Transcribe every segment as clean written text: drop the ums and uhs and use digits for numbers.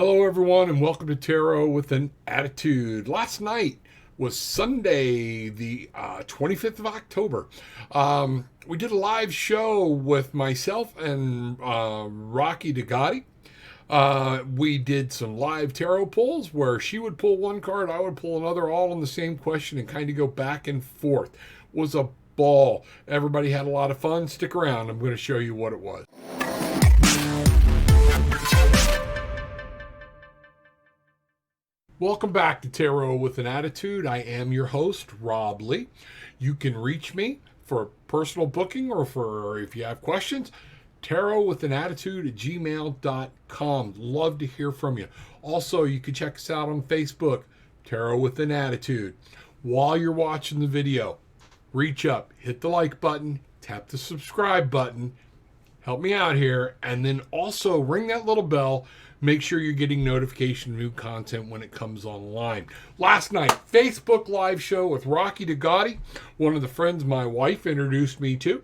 Hello, everyone, and welcome to Tarot with an Attitude. Last night was Sunday, the 25th of October. We did a live show with myself and Rocky Digati. We did some live tarot pulls where she would pull one card, I would pull another, all on the same question and kind of go back and forth. It was a ball. Everybody had a lot of fun. Stick around. I'm going to show you what it was. Welcome back to Tarot with an Attitude. I am your host, Rob Lee. You can reach me for a personal booking or for if you have questions, tarot with an attitude at gmail.com. Love to hear from you. Also, you can check us out on Facebook, Tarot with an Attitude. While you're watching the video, reach up, hit the like button, tap the subscribe button, help me out here, and then also ring that little bell. Make sure you're getting notification of new content when it comes online. Last night, Facebook live show with Rocky Digati, one of the friends my wife introduced me to.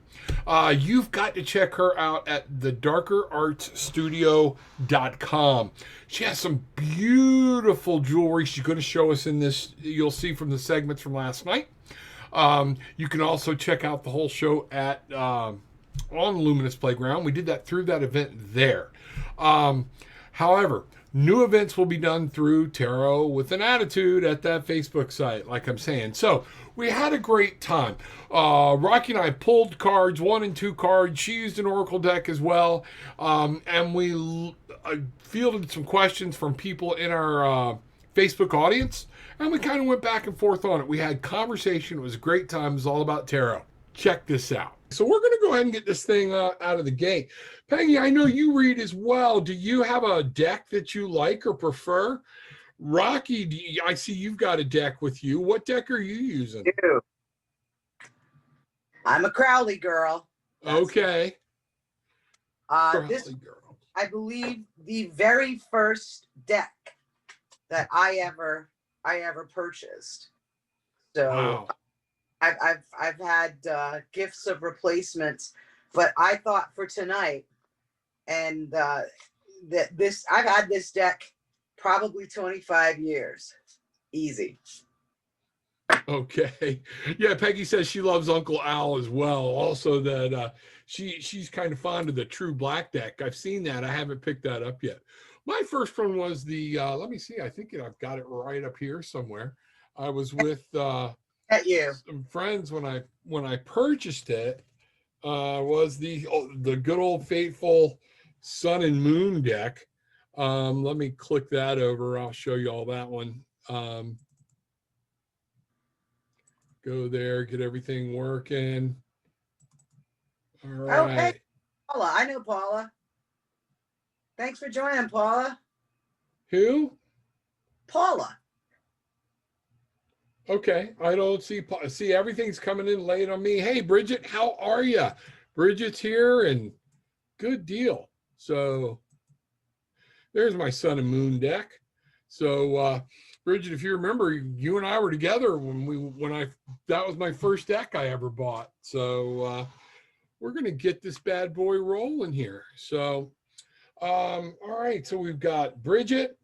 You've got to check her out at thedarkerartsstudio.com. She has some beautiful jewelry she's going to show us in this. You'll see from the segments from last night. You can also check out the whole show at on Luminous Playground. We did that through that event there. However, new events will be done through Tarot with an Attitude at that Facebook site, like I'm saying. So we had a great time. Rocky and I pulled cards, 1 and 2 cards. She used an Oracle deck as well. And we fielded some questions from people in our Facebook audience. And we kind of went back and forth on it. We had conversation. It was a great time. It was all about tarot. Check this out. So we're going to go ahead and get this thing out of the gate. Peggy, I know you read as well. Do you have a deck that you like or prefer? Rocky, I see you've got a deck with you. What deck are you using? Dude, I'm a Crowley girl. Okay. This, girl. I believe, the very first deck that I ever purchased. So wow. I've had gifts of replacements, but I thought for tonight, and that I've had this deck probably 25 years, easy. Okay. Yeah, Peggy says she loves Uncle Al as well. Also, that she's kind of fond of the True Black deck. I've seen that. I haven't picked that up yet. My first one was the. Let me see. I think I've got it right up here somewhere. I was with at you some friends when I purchased it. Was the good old faithful Sun and Moon deck. Let me click that over. I'll show you all that one. Go there, get everything working. All right. Oh, hey, Paula. I know Paula. Thanks for joining, Paula. Who? Paula. Okay, I don't see everything's coming in late on me. Hey, Bridget, how are you? Bridget's here, and good deal. So there's my Sun and Moon deck. So Bridget, if you remember, you and I were together that was my first deck I ever bought. So we're gonna get this bad boy rolling here. So all right, so we've got Bridget,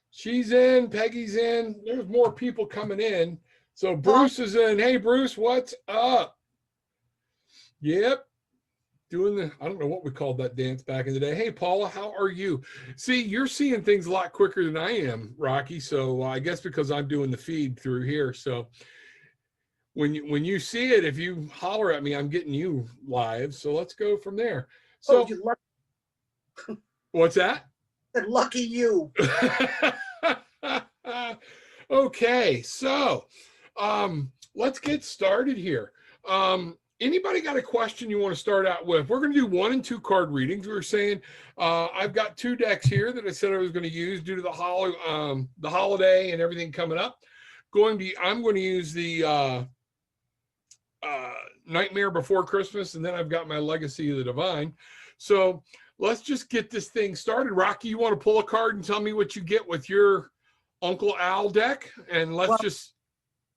she's in, Peggy's in, there's more people coming in. So Bruce is in. Hey Bruce, what's up? Yep. Doing I don't know what we called that dance back in the day. Hey Paula, how are you? See, you're seeing things a lot quicker than I am, Rocky. So I guess because I'm doing the feed through here. So when you see it, if you holler at me, I'm getting you live. So let's go from there. So what's that? Lucky you. Okay, so let's get started here. Anybody got a question you want to start out with? We're going to do 1 and 2 card readings. We were saying I've got 2 decks here that I said I was going to use due to the holiday and everything coming up. I'm going to use the Nightmare Before Christmas, and then I've got my Legacy of the Divine. So let's just get this thing started. Rocky, you want to pull a card and tell me what you get with your Uncle Al deck? And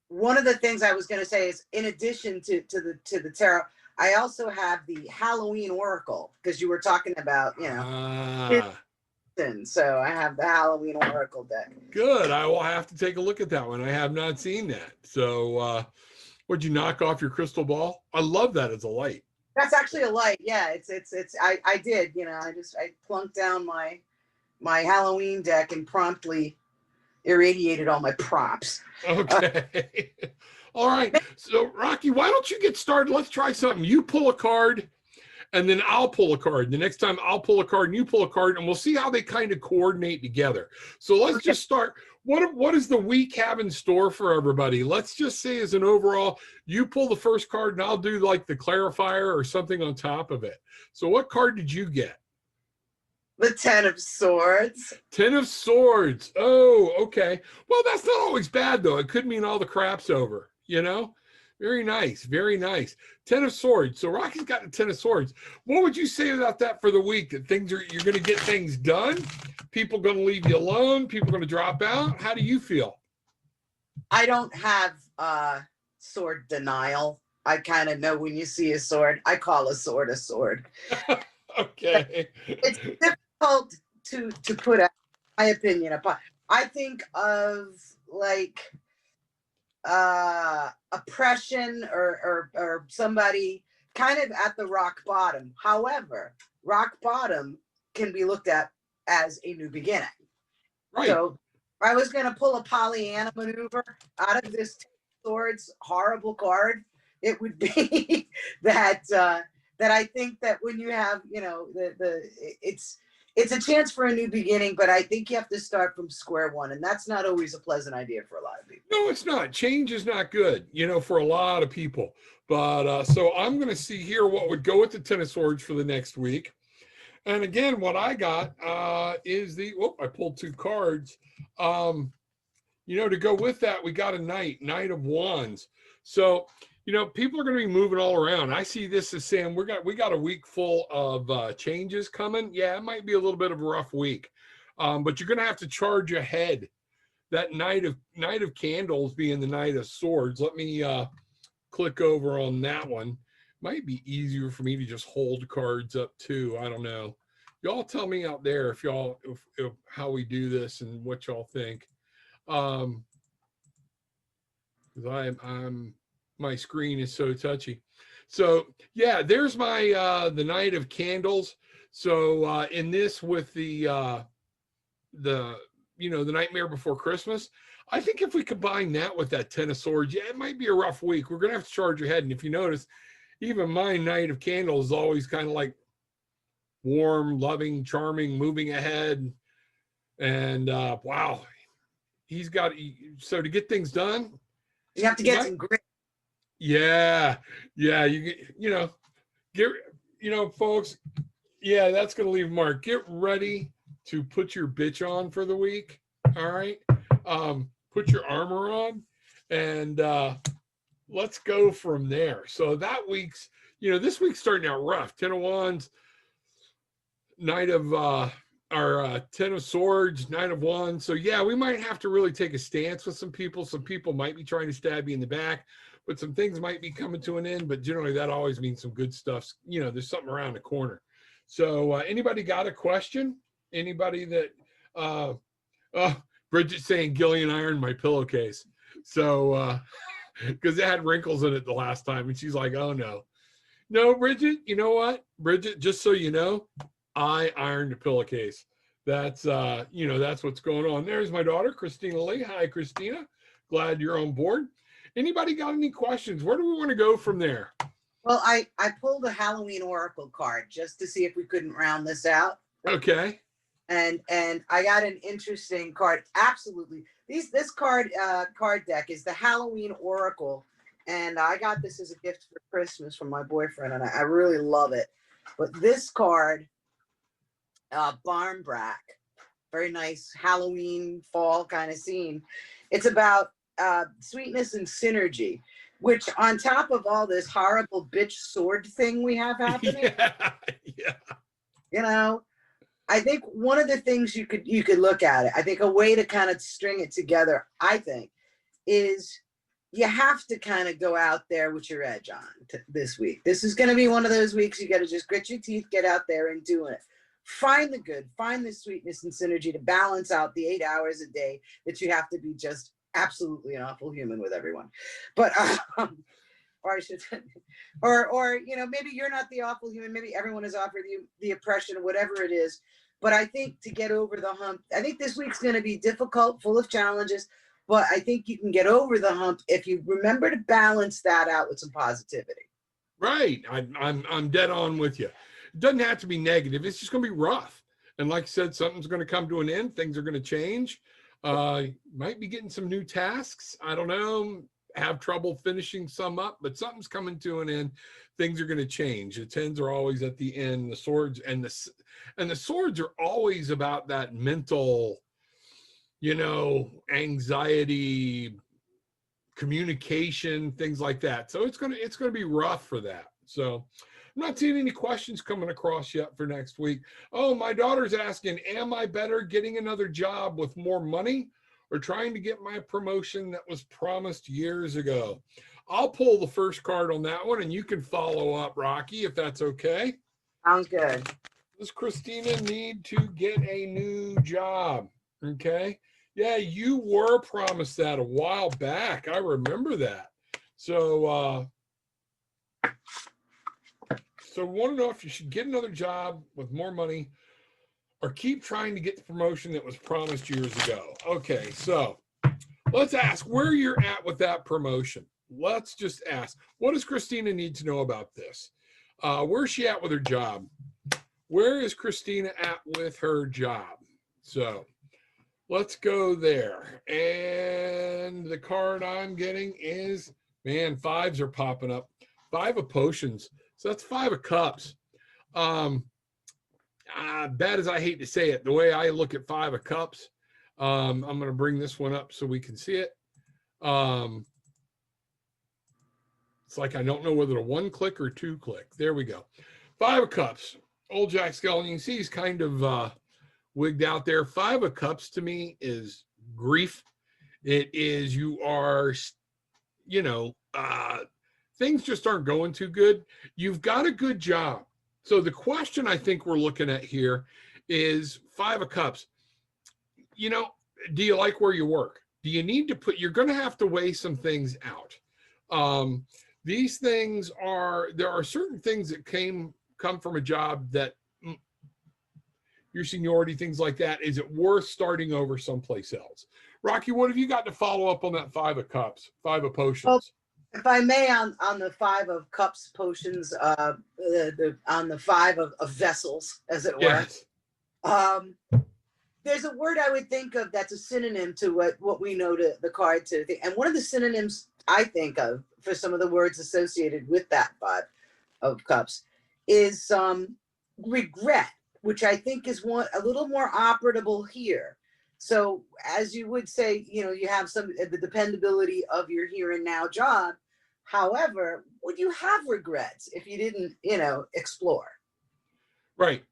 one of the things I was going to say is, in addition to the tarot, I also have the Halloween Oracle, because you were talking about, So I have the Halloween Oracle deck. Good. I will have to take a look at that one. I have not seen that. So, would you knock off your crystal ball? I love that as a light. That's actually a light. Yeah, I did, I plunked down my Halloween deck and promptly irradiated all my props. Okay. All right. So, Rocky, why don't you get started? Let's try something. You pull a card, and then I'll pull a card. The next time I'll pull a card and you pull a card, and we'll see how they kind of coordinate together. So let's just start. What does the week have in store for everybody? Let's just say as an overall, you pull the first card and I'll do like the clarifier or something on top of it. So what card did you get? The 10 of Swords. 10 of Swords. Oh, okay. Well, that's not always bad, though. It could mean all the crap's over, you know? Very nice. Very nice. 10 of Swords. So Rocky's got the 10 of Swords. What would you say about that for the week? That you're going to get things done? People going to leave you alone? People going to drop out? How do you feel? I don't have sword denial. I kind of know when you see a sword. I call a sword a sword. Okay. It's difficult to put my opinion upon. I think of like oppression or somebody kind of at the rock bottom. However, rock bottom can be looked at as a new beginning. Right. So if I was going to pull a Pollyanna maneuver out of this Swords horrible card, it would be that I think that when you have, it's a chance for a new beginning, but I think you have to start from square one, and that's not always a pleasant idea for a lot of people. No, it's not. Change is not good, for a lot of people. But so I'm going to see here what would go with the 10 of Swords for the next week. And again, what I got is I pulled 2 cards. To go with that, we got a Knight of Wands. So, people are going to be moving all around. I see this as saying we got a week full of changes coming. Yeah, it might be a little bit of a rough week, but you're going to have to charge ahead. That Knight of Candles being the Knight of Swords. Let me click over on that one. Might be easier for me to just hold cards up too. I don't know. Y'all tell me out there if how we do this and what y'all think. Because my screen is so touchy. So yeah, there's my the Knight of Candles. So in this with the Nightmare Before Christmas, I think if we combine that with that 10 of Swords, yeah, it might be a rough week. We're gonna have to charge ahead. And if you notice, even my Knight of Candles is always kind of like warm, loving, charming, moving ahead. And wow, so to get things done, you have to get some grit. Yeah, folks. Yeah, that's gonna leave a mark. Get ready to put your bitch on for the week. All right, put your armor on, and let's go from there. So that week's, this week's starting out rough. 10 of Wands, Knight of 10 of Swords, Knight of Wands. So yeah, we might have to really take a stance with some people. Some people might be trying to stab you in the back, but some things might be coming to an end. But generally, that always means some good stuff. There's something around the corner. So anybody got a question? Anybody that Bridget saying Gillian ironed my pillowcase. So because it had wrinkles in it the last time, and she's like, oh no, Bridget, you know what? Bridget, just so you know, I ironed a pillowcase. That's that's what's going on. There's my daughter, Christina Lee. Hi, Christina. Glad you're on board. Anybody got any questions? Where do we want to go from there? Well, I pulled a Halloween Oracle card just to see if we couldn't round this out. Okay. And I got an interesting card. Absolutely. This card deck is the Halloween Oracle. And I got this as a gift for Christmas from my boyfriend, and I really love it. But this card, Barnbrack, very nice Halloween fall kind of scene. It's about sweetness and synergy, which on top of all this horrible bitch sword thing we have happening, yeah. I think one of the things you could look at it, I think a way to kind of string it together, I think, is you have to kind of go out there with your edge on this week. This is going to be one of those weeks you got to just grit your teeth, get out there and do it. find the good, find the sweetness and synergy to balance out the 8 hours a day that you have to be just absolutely an awful human with everyone. But or I should, or you know, maybe you're not the awful human. Maybe everyone has offered you the oppression, whatever it is. But I think to get over the hump, I think this week's going to be difficult, full of challenges. But I think you can get over the hump if you remember to balance that out with some positivity. Right. I'm dead on with you. It doesn't have to be negative. It's just going to be rough. And like I said, something's going to come to an end. Things are going to change. Might be getting some new tasks. I don't know. Have trouble finishing some up, but something's coming to an end. Things are going to change. The tens are always at the end. The swords and the swords are always about that mental, you know, anxiety, communication, things like that. So it's gonna be rough for that. So I'm not seeing any questions coming across yet for next week. Oh, my daughter's asking, am I better getting another job with more money or trying to get my promotion that was promised years ago? I'll pull the first card on that one and you can follow up, Rocky, if that's okay. Sounds good. Does Christina need to get a new job? Okay. Yeah, you were promised that a while back. I remember that. So so want to know if you should get another job with more money or keep trying to get the promotion that was promised years ago. Okay, so let's ask where you're at with that promotion. Let's just ask, what does Christina need to know about this? Where's she at with her job? Where is Christina at with her job? So let's go there. And the card I'm getting is, man, fives are popping up. 5 of potions. So that's 5 of cups. Bad as I hate to say it, the way I look at 5 of cups, I'm going to bring this one up so we can see it. It's like I don't know whether to 1 click or 2 click. There we go. 5 of cups. Old Jack Skellington, you can see he's kind of wigged out there. 5 of cups to me is grief. It is, you are, you know, things just aren't going too good. You've got a good job. So the question I think we're looking at here is 5 of cups. You know, do you like where you work? Do you need to you're going to have to weigh some things out. These things there are certain things that come from a job that your seniority, things like that. Is it worth starting over someplace else? Rocky, what have you got to follow up on that 5 of cups, 5 of potions? Well, if I may, on the 5 of cups, potions, on the 5 of vessels, as it were. Yes. There's a word I would think of that's a synonym to what we know to the card to. And one of the synonyms I think of for some of the words associated with that 5 of cups is regret, which I think is a little more operable here. So as you would say, you know, you have the dependability of your here and now job. However, would you have regrets if you didn't, you know, explore? Right.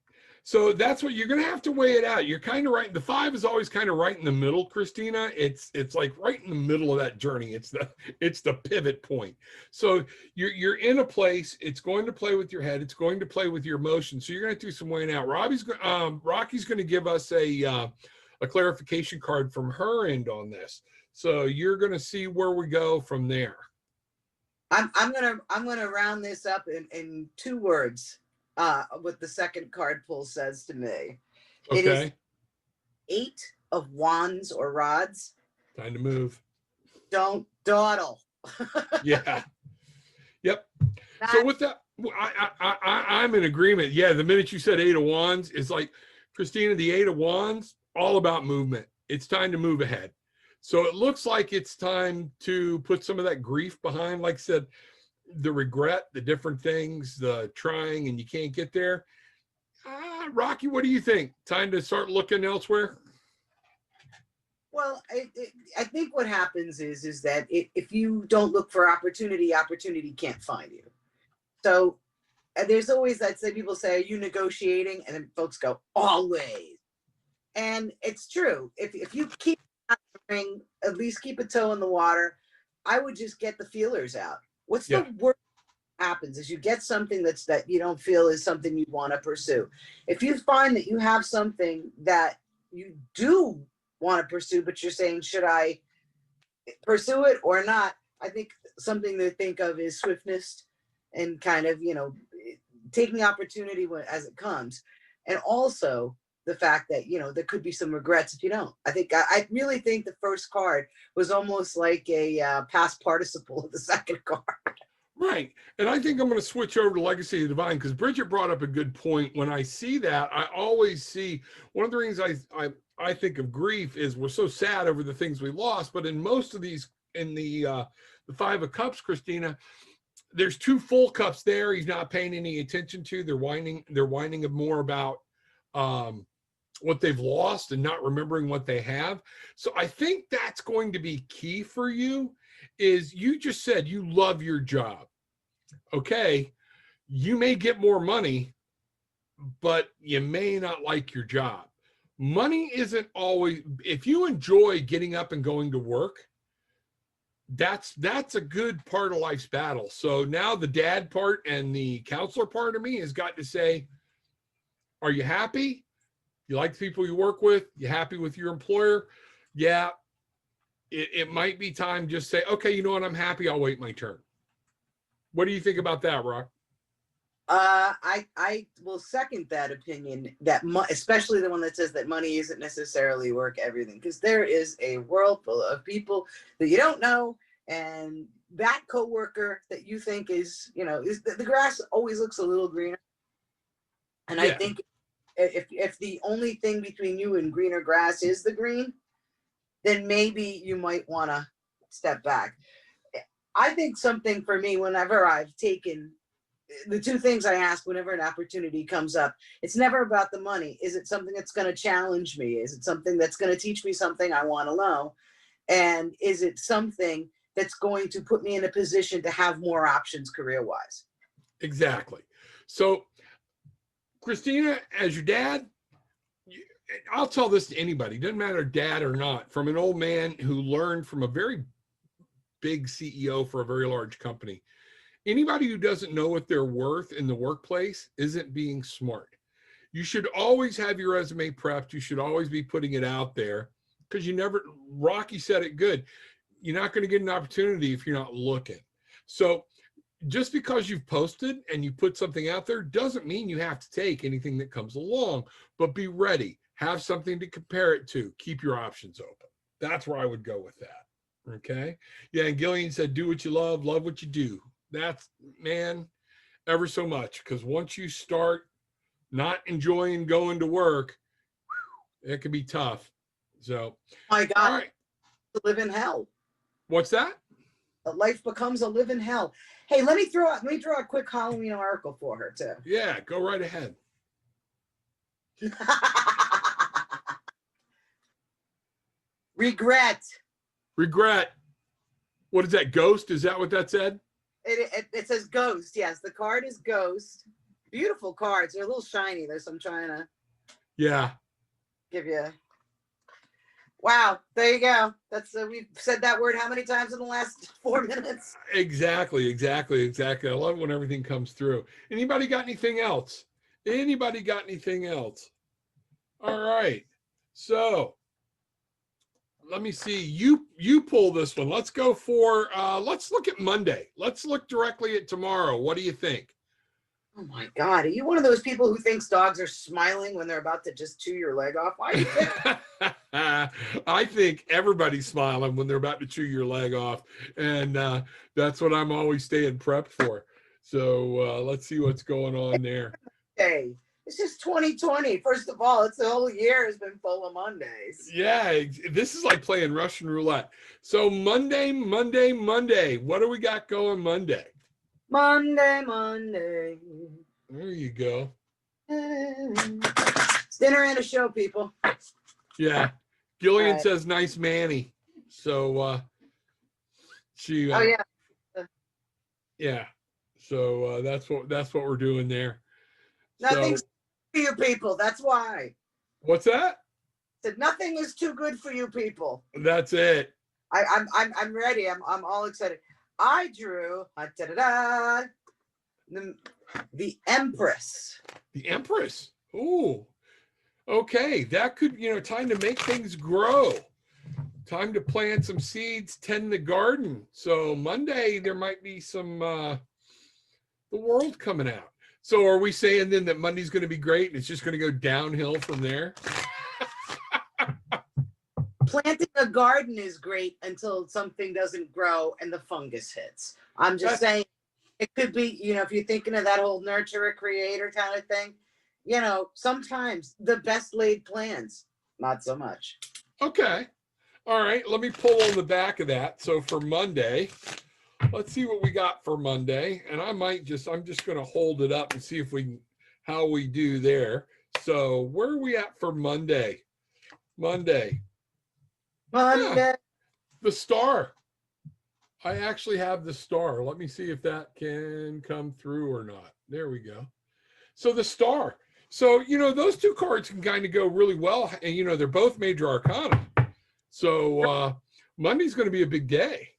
So that's what you're going to have to weigh it out. You're kind of right. The 5 is always kind of right in the middle, Christina. It's like right in the middle of that journey. It's the pivot point. So you're in a place. It's going to play with your head. It's going to play with your emotions. So you're going to do some weighing out. Rocky's going to give us a clarification card from her end on this. So you're going to see where we go from there. I'm gonna round this up in 2 words. What the second card pull says to me. Okay. It is 8 of wands or rods. Time to move. Don't dawdle. Yeah. Yep. So with that, I'm in agreement. Yeah, the minute you said 8 of wands, it's like, Christina, the 8 of wands, all about movement. It's time to move ahead. So it looks like it's time to put some of that grief behind. Like I said, the regret, the different things, the trying, and you can't get there. Rocky, what do you think? Time to start looking elsewhere? Well, I think what happens is that if you don't look for opportunity can't find you. So there's always that say, people say, are you negotiating? And then folks go, always. And it's true. If you keep at least keep a toe in the water, I would just get the feelers out. What's the worst happens is you get something that you don't feel is something you want to pursue. If you find that you have something that you do want to pursue, but you're saying, should I pursue it or not? I think something to think of is swiftness and kind of, taking opportunity as it comes. And also the fact that, there could be some regrets if you don't. I really think the first card was almost like a past participle of the second card. Right. And I think I'm going to switch over to Legacy of the Divine because Bridget brought up a good point. When I see that, I always see one of the reasons I think of grief is we're so sad over the things we lost. But in most of these, in the Five of Cups, Christina, there's two full cups there. He's not paying any attention to. They're whining more about what they've lost and not remembering what they have. So I think that's going to be key for you. Is you just said you love your job. Okay, you may get more money, but you may not like your job. Money isn't always, if you enjoy getting up and going to work, that's a good part of life's battle. So now the dad part and the counselor part of me has got to say, are you happy? You like the people you work with? You happy with your employer? Yeah, it might be time just say, okay, you know what? I'm happy. I'll wait my turn. What do you think about that, Rock? I will second that opinion, that especially the one that says that money isn't necessarily work everything, because there is a world full of people that you don't know, and that coworker that you think is the grass always looks a little greener. And I think if the only thing between you and greener grass is the green, then maybe you might want to step back. I think something for me, whenever I've taken the two things I ask whenever an opportunity comes up, it's never about the money. Is it something that's going to challenge me? Is it something that's going to teach me something I want to know? And is it something that's going to put me in a position to have more options career-wise? Exactly. So, Christina, as your dad, I'll tell this to anybody, doesn't matter dad or not, from an old man who learned from a very big CEO for a very large company. Anybody who doesn't know what they're worth in the workplace isn't being smart. You should always have your resume prepped. You should always be putting it out there because Rocky said it good. You're not going to get an opportunity if you're not looking. So just because you've posted and you put something out there doesn't mean you have to take anything that comes along, but be ready. Have something to compare it to. Keep your options open. That's where I would go with that. Okay. Yeah. And Gillian said, do what you love what you do. That's, man, ever so much. Because once you start not enjoying going to work, it can be tough. So, my God, all right. To live in hell. What's that? Life becomes a living hell. Hey, let me draw a quick Halloween oracle for her too. Yeah, go right ahead. Regret. What is that? Ghost? Is that what that said? It says ghost. Yes, the card is ghost. Beautiful cards. They're a little shiny. There's some trying to. Yeah. Give you. Wow, there you go. That's we've said that word how many times in the last 4 minutes? Exactly. I love when everything comes through. Anybody got anything else? All right. So let me see. You pull this one. Let's go for let's look at Monday. Let's look directly at tomorrow. What do you think? Oh my God. Are you one of those people who thinks dogs are smiling when they're about to just chew your leg off? Why are you I think everybody's smiling when they're about to chew your leg off. And that's what I'm always staying prepped for. So let's see what's going on there. Hey, it's just 2020. First of all, it's the whole year has been full of Mondays. Yeah, this is like playing Russian roulette. So Monday. What do we got going Monday? Monday. There you go. It's dinner and a show, people. Yeah. Gillian says nice Manny. So she oh yeah. Yeah. So that's what we're doing there. Nothing's for you people. That's why. What's that? I said nothing is too good for you people. That's it. I'm ready. I'm all excited. I drew the Empress. The Empress. Ooh. Okay, that could, time to make things grow. Time to plant some seeds, tend the garden. So Monday there might be some the world coming out. So are we saying then that Monday's going to be great and it's just going to go downhill from there? Planting a garden is great until something doesn't grow and the fungus hits. I'm just saying it could be, if you're thinking of that whole nurturer creator kind of thing, sometimes the best laid plans, not so much. Okay. All right. Let me pull on the back of that. So for Monday, let's see what we got for Monday. And I'm just going to hold it up and see how we do there. So where are we at for Monday? Monday. Yeah, the star. I actually have the star. Let me see if that can come through or not. There we go. So the star. So, those two cards can kind of go really well. And, they're both major arcana. So Monday's going to be a big day,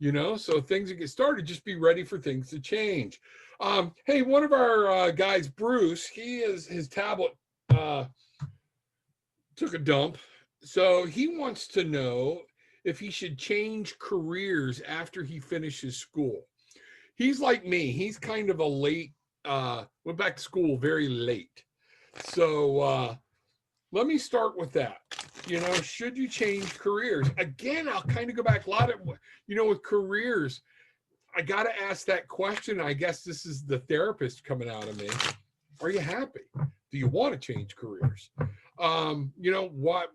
so things that get started, just be ready for things to change. Hey, one of our guys, Bruce, his tablet took a dump. So he wants to know if he should change careers after he finishes school. He's like me. He's kind of a late, went back to school very late. So let me start with that. Should you change careers? Again, I'll kind of go back a lot of, with careers, I got to ask that question. I guess this is the therapist coming out of me. Are you happy? Do you want to change careers? What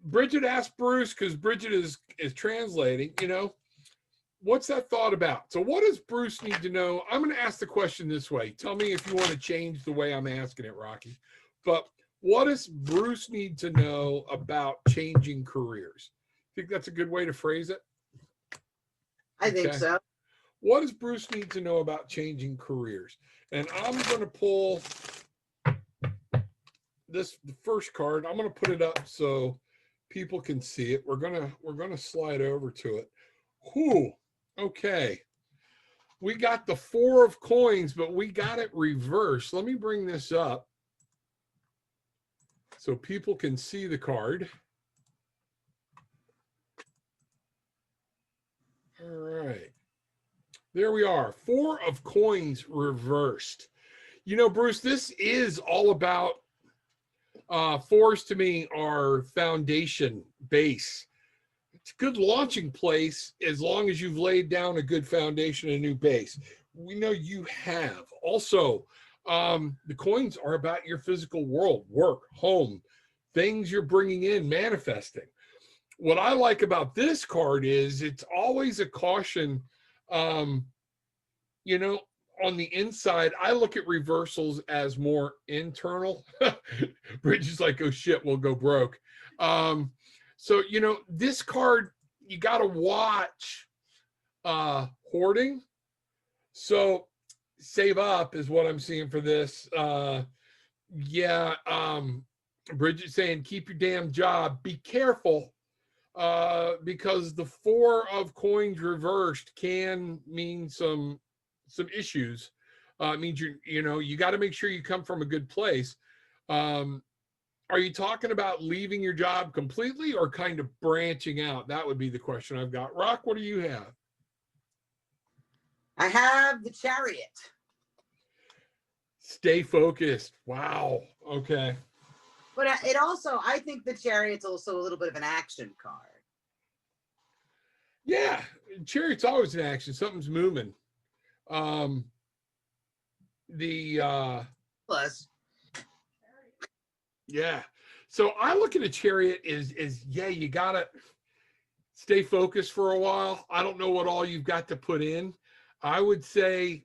Bridget asked Bruce, because Bridget is translating, what's that thought about? So what does Bruce need to know? I'm going to ask the question this way. Tell me if you want to change the way I'm asking it, Rocky. But what does Bruce need to know about changing careers? Think that's a good way to phrase it? I think so. What does Bruce need to know about changing careers? And I'm going to pull the first card. I'm going to put it up so people can see it. We're going to slide over to it. Whew. Okay. We got the 4 of coins, but we got it reversed. Let me bring this up so people can see the card. All right. There we are. 4 of coins reversed. Bruce, this is all about fours to me are foundation, base. It's a good launching place as long as you've laid down a good foundation, a new base. We know you have. Also, the coins are about your physical world, work, home, things you're bringing in, manifesting. What I like about this card is it's always a caution. On the inside, I look at reversals as more internal. Bridge is like, oh shit, we'll go broke. So, this card, you got to watch hoarding. So save up is what I'm seeing for this. Bridget's saying, keep your damn job. Be careful because the 4 of coins reversed can mean some issues. It means you got to make sure you come from a good place. Are you talking about leaving your job completely or kind of branching out? That would be the question I've got. Rock, what do you have? I have the Chariot. Stay focused. Wow. Okay. But it also, I think the Chariot's also a little bit of an action card. Yeah. Chariot's always in action. Something's moving. Plus. Yeah. So I look at a Chariot is you gotta stay focused for a while. I don't know what all you've got to put in. I would say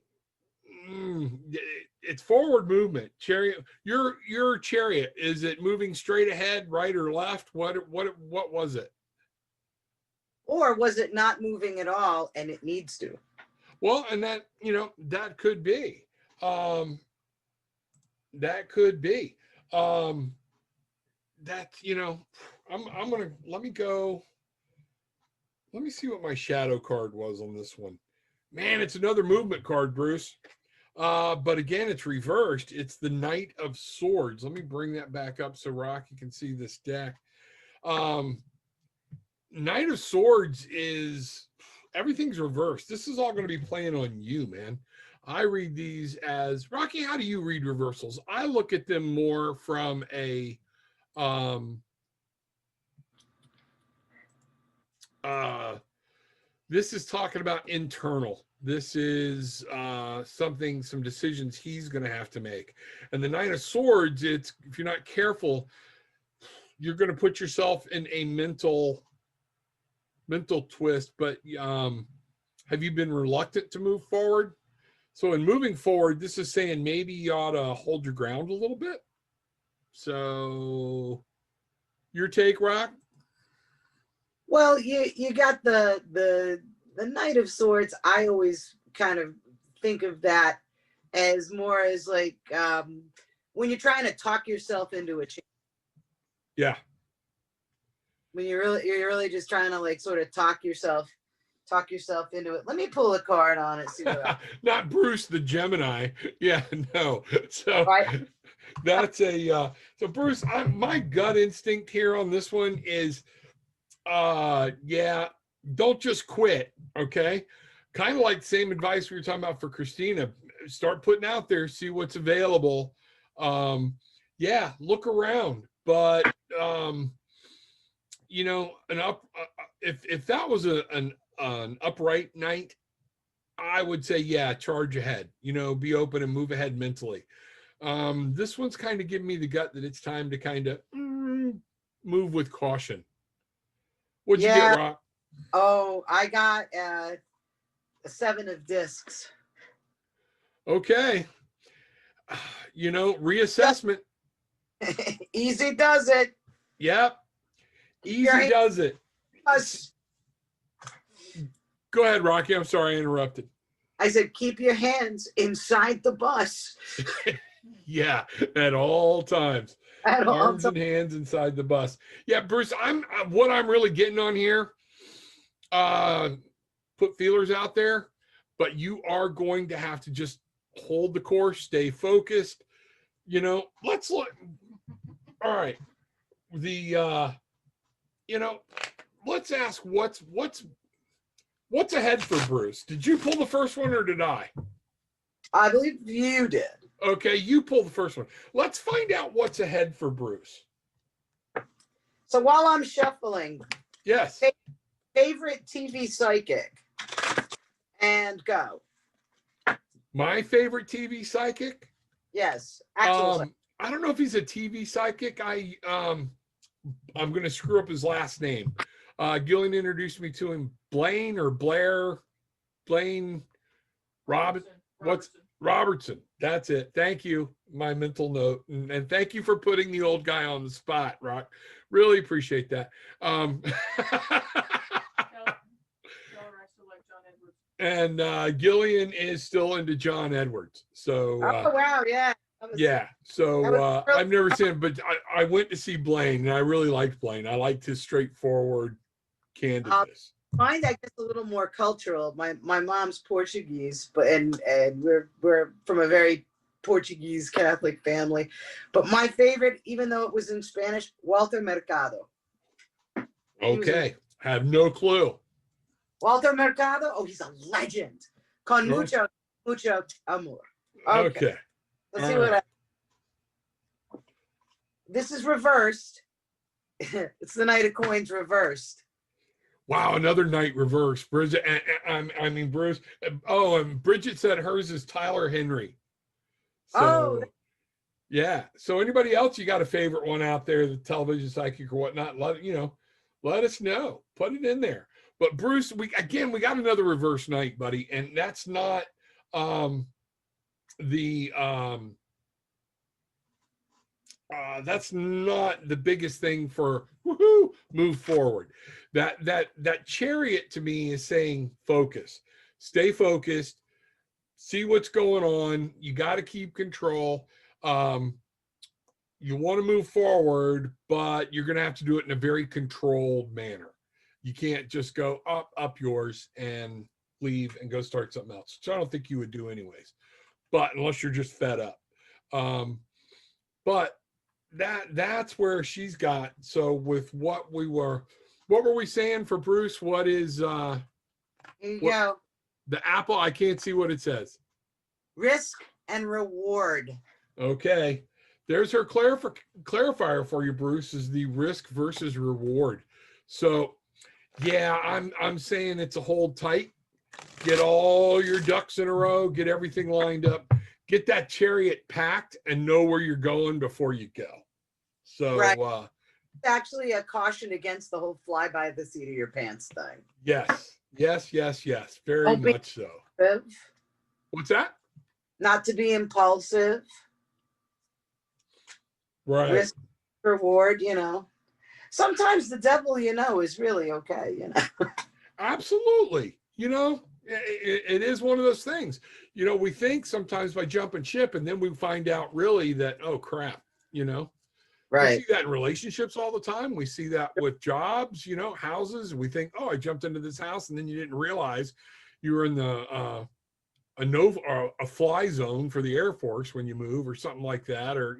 it's forward movement. Chariot, your Chariot, is it moving straight ahead, right or left? What was it? Or was it not moving at all and it needs to? Well, and that that could be. That could be. That I'm gonna let me see what my shadow card was on this one. Man, it's another movement card, Bruce. But again, it's reversed. It's the Knight of Swords. Let me bring that back up so Rocky can see this deck. Knight of Swords is everything's reversed. This is all going to be playing on you, man. I read these as Rocky. How do you read reversals? I look at them more from a this is talking about internal. This is some decisions he's going to have to make. And the Nine of Swords, it's if you're not careful, you're going to put yourself in a mental twist. But have you been reluctant to move forward? So in moving forward, this is saying maybe you ought to hold your ground a little bit. So your take, Rock? Well, you got the Knight of Swords. I always kind of think of that as more as like when you're trying to talk yourself into a change. Yeah. When you're really just trying to like sort of talk yourself into it. Let me pull a card on it. See what Not Bruce the Gemini. Yeah, no. So right. that's a so Bruce, my gut instinct here on this one is yeah, don't just quit, okay? Kind of like the same advice we were talking about for Christina. Start putting out there, see what's available. Yeah, look around. But you know, if that was an upright night, I would say, yeah, charge ahead, you know, be open and move ahead mentally. This one's kind of giving me the gut that it's time to kind of move with caution. What'd you get, Rock? Oh, I got a 7 of discs. Okay. You know, reassessment. Easy does it. Yep. Easy does it. Us. Go ahead, Rocky. I'm sorry I interrupted. I said, keep your hands inside the bus. Yeah, at all times. Arms and hands inside the bus. Yeah, Bruce, what I'm really getting on here, put feelers out there, but you are going to have to just hold the course, stay focused. You know, let's look. All right. You know, let's ask what's ahead for Bruce. Did you pull the first one or did I? I believe you did. Okay, you pull the first one. Let's find out what's ahead for Bruce. So while I'm shuffling, yes, favorite TV psychic, and go. My favorite TV psychic? Yes, actual psychic. I don't know if he's a TV psychic. I'm going to screw up his last name. Gillian introduced me to him. Blaine or Blair? Blaine Robertson. That's it. Thank you. My mental note. And thank you for putting the old guy on the spot, Rock. Really appreciate that. And Gillian is still into John Edwards. So oh wow, yeah. Yeah. So I've never seen him, but I went to see Blaine and I really liked Blaine. I liked his straightforward candidness. Mine, I guess, a little more cultural. My mom's Portuguese, but and we're from a very Portuguese Catholic family. But my favorite, even though it was in Spanish, Walter Mercado. Okay, have no clue. Walter Mercado. Oh, he's a legend. Con mucho amor. Okay. Let's see what. This is reversed. It's the Knight of Coins reversed. Wow, another night reverse. Bridget, I mean Bruce. Oh, and Bridget said hers is Tyler Henry. So, yeah. So anybody else you got a favorite one out there, the television psychic or whatnot? Let us know. Put it in there. But Bruce, we got another reverse night, buddy, and that's not that's not the biggest thing for move forward. That Chariot to me is saying focus, stay focused, see what's going on. You got to keep control. You want to move forward, but you're going to have to do it in a very controlled manner. You can't just go up yours and leave and go start something else, which I don't think you would do anyways, but unless you're just fed up. But that's where she's got. So with what were we saying for Bruce? What is Here you go. The apple? I can't see what it says. Risk and reward. Okay. There's her clarifier for you, Bruce, is the risk versus reward. So yeah, I'm saying it's a hold tight. Get all your ducks in a row, get everything lined up, get that chariot packed, and know where you're going before you go. So right. It's actually a caution against the whole fly by the seat of your pants thing. Yes. Very much so. What's that? Not to be impulsive. Right. Risk, reward, Sometimes the devil, is really okay, Absolutely. It is one of those things. We think sometimes by jumping ship, and then we find out really that, oh crap, Right. We see that in relationships all the time. We see that with jobs, houses. We think, oh, I jumped into this house, and then you didn't realize you were in the a fly zone for the Air Force when you move, or something like that, or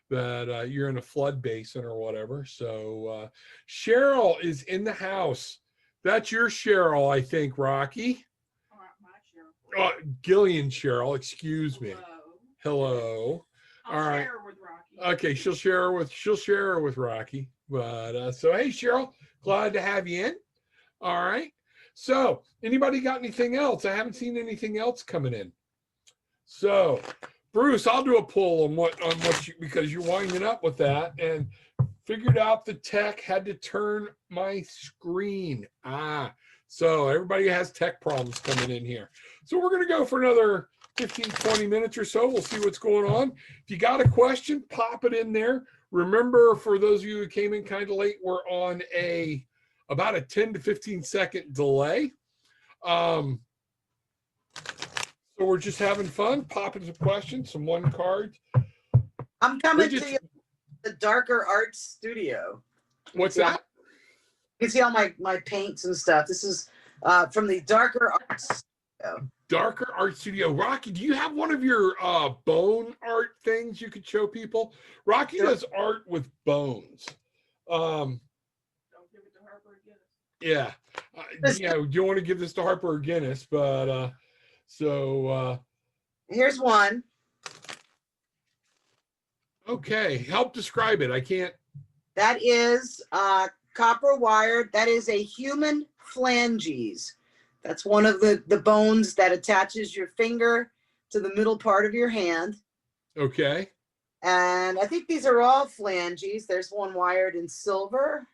that you're in a flood basin or whatever. So Cheryl is in the house. That's your Cheryl, I think, Rocky. My Cheryl. Gillian Cheryl, excuse me. Hello. I'll All right. share her with Rocky. Okay, she'll share her with Rocky. But so hey, Cheryl, glad to have you in. All right. So anybody got anything else? I haven't seen anything else coming in. So Bruce, I'll do a poll on what because you're winding up with that, and figured out the tech had to turn my screen. So everybody has tech problems coming in here. So we're going to go for another 15, 20 minutes or so. We'll see what's going on. If you got a question, pop it in there. Remember, for those of you who came in kind of late, we're on about a 10 to 15 second delay. So we're just having fun, popping some questions, some one cards. I'm coming to you, the Darker Arts Studio. What's that? You can see all my paints and stuff. This is from the Darker Arts Studio. Darker Art Studio. Rocky, do you have one of your bone art things you could show people? Rocky does art with bones. Don't give it to Harper or Guinness. Yeah. You don't want to give this to Harper or Guinness, but here's one. Okay, help describe it. I can't. That is copper wired. That is a human phalanges. That's one of the bones that attaches your finger to the middle part of your hand. Okay. And I think these are all phalanges. There's one wired in silver.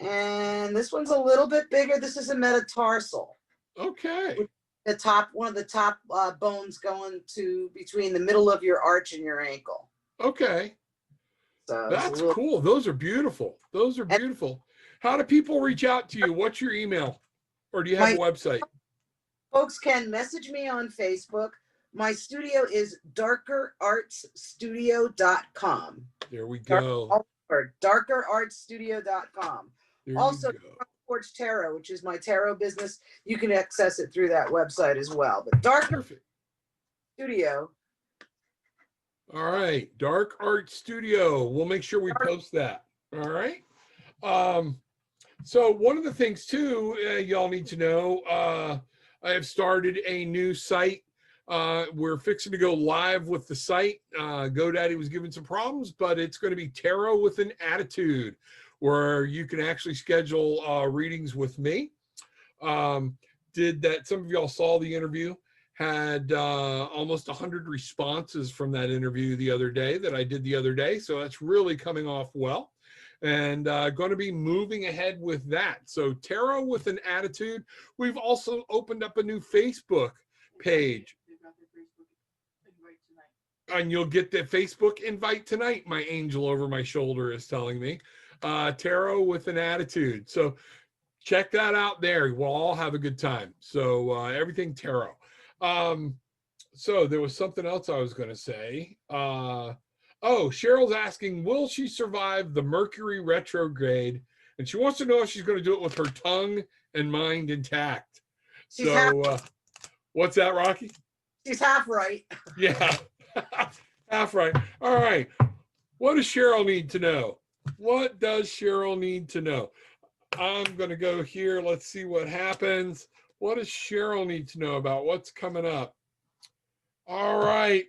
And this one's a little bit bigger. This is a metatarsal. Okay. One of the top bones going to between the middle of your arch and your ankle. Okay. So that's cool. Those are beautiful. How do people reach out to you? What's your email? Or do you have a website? Folks can message me on Facebook. My studio is darkerartsstudio.com. There we go. Darkerartsstudio.com. Also, Porch Tarot, which is my tarot business. You can access it through that website as well. But Darker Studio. All right. Dark Art Studio. We'll make sure we post that. All right. So one of the things too, y'all need to know, I have started a new site. We're fixing to go live with the site. GoDaddy was giving some problems, but it's going to be Tarot with an Attitude, where you can actually schedule readings with me. Some of y'all saw the interview, had almost 100 responses from that interview the other day that I did the other day. So that's really coming off well. And going to be moving ahead with that. So Tarot with an Attitude. We've also opened up a new Facebook page. And you'll get the Facebook invite tonight, my angel over my shoulder is telling me. Tarot with an Attitude. So check that out there. We'll all have a good time. So everything tarot. So there was something else I was going to say. Cheryl's asking, will she survive the Mercury retrograde and she wants to know if she's going to do it with her tongue and mind intact. She's half, So, what's that, Rocky? she's half right. Yeah, half right. All right. What does Cheryl need to know? What does Cheryl need to know? I'm going to go here. Let's see what happens. What does Cheryl need to know about what's coming up? All right.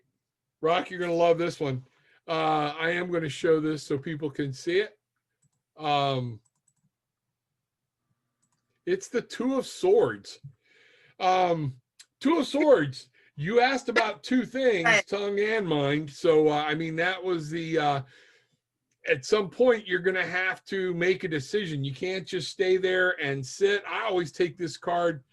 Rock, you're going to love this one. I am going to show this so people can see it. It's the Two of Swords. Two of Swords. You asked about two things, tongue and mind. So, I mean, that was the, at some point, you're going to have to make a decision. You can't just stay there and sit. I always take this card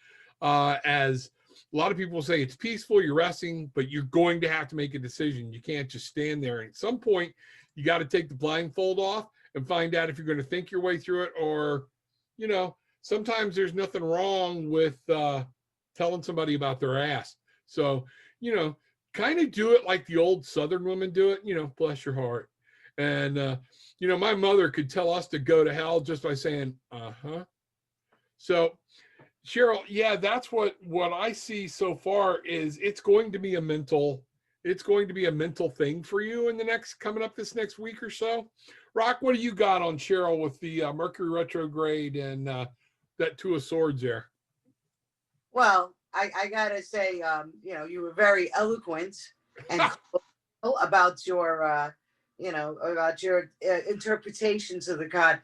as a lot of people say it's peaceful, you're resting, but you're going to have to make a decision. You can't just stand there. And at some point, you got to take the blindfold off and find out if you're going to think your way through it, or, you know, sometimes there's nothing wrong with telling somebody about their ass. So, you know, kind of do it like the old Southern women do it, you know, bless your heart. And, you know, my mother could tell us to go to hell just by saying, uh-huh. So, Cheryl, yeah, that's what I see so far is it's going to be a mental thing for you in the next, coming up this next week or so. Rock, what do you got on Cheryl with the Mercury retrograde and that Two of Swords there? Well, I gotta say, you know, you were very eloquent and about your, you know, about your interpretations of the card.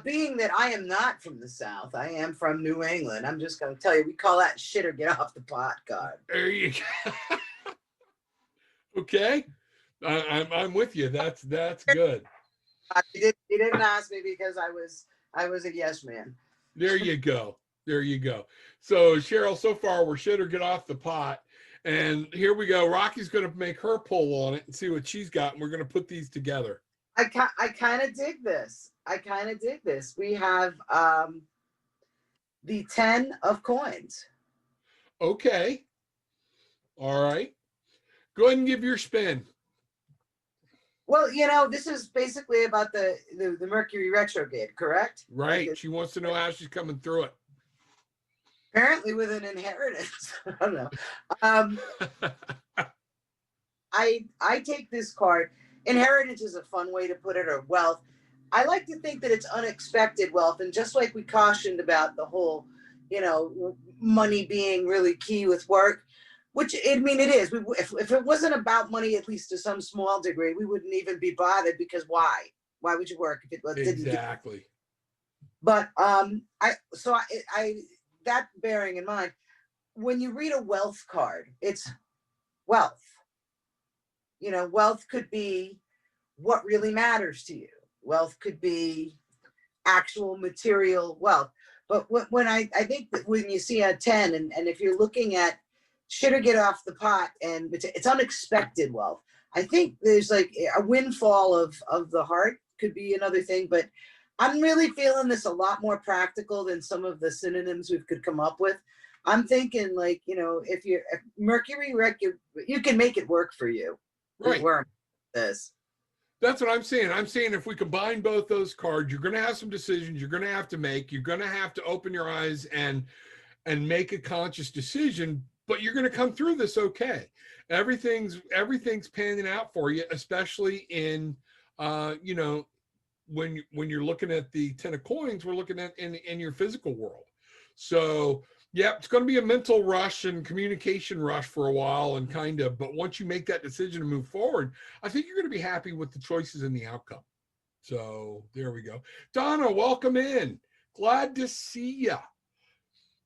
Being that I am not from the South, I am from New England. I'm just going to tell you, we call that shit or get off the pot card. There you go. Okay, I'm with you. That's good. You didn't ask me because I was a yes man. There you go. There you go. So Cheryl, so far we're shit or get off the pot. And here we go. Rocky's going to make her pull on it and see what she's got. And we're going to put these together. I kind of dig this. We have the 10 of coins. Okay. All right. Go ahead and give your spin. Well, you know, this is basically about the Mercury retrograde, correct? Right. She wants to know how she's coming through it. Apparently with an inheritance. I don't know. I take this card. Inheritance is a fun way to put it, or wealth. I like to think that it's unexpected wealth. And just like we cautioned about the whole, you know, money being really key with work, which I mean, it is. If it wasn't about money, at least to some small degree, we wouldn't even be bothered, because why? Why would you work if it didn't? Exactly. But I that bearing in mind, when you read a wealth card, it's wealth. You know, wealth could be what really matters to you. Wealth could be actual material wealth. But when I think that when you see a 10, and if you're looking at shit or get off the pot, and it's unexpected wealth, I think there's like a windfall of the heart could be another thing. But I'm really feeling this a lot more practical than some of the synonyms we could come up with. I'm thinking, like, you know, if Mercury you can make it work for you. Right. Where this. That's what I'm saying. I'm saying if we combine both those cards, you're going to have some decisions you're going to have to make. You're going to have to open your eyes and make a conscious decision, but you're going to come through this okay. Everything's panning out for you, especially in you know, when you're looking at the 10 of coins, we're looking at in your physical world. So yeah, it's going to be a mental rush and communication rush for a while, and kind of, but once you make that decision to move forward, I think you're going to be happy with the choices and the outcome. So there we go. Donna, welcome in. Glad to see you.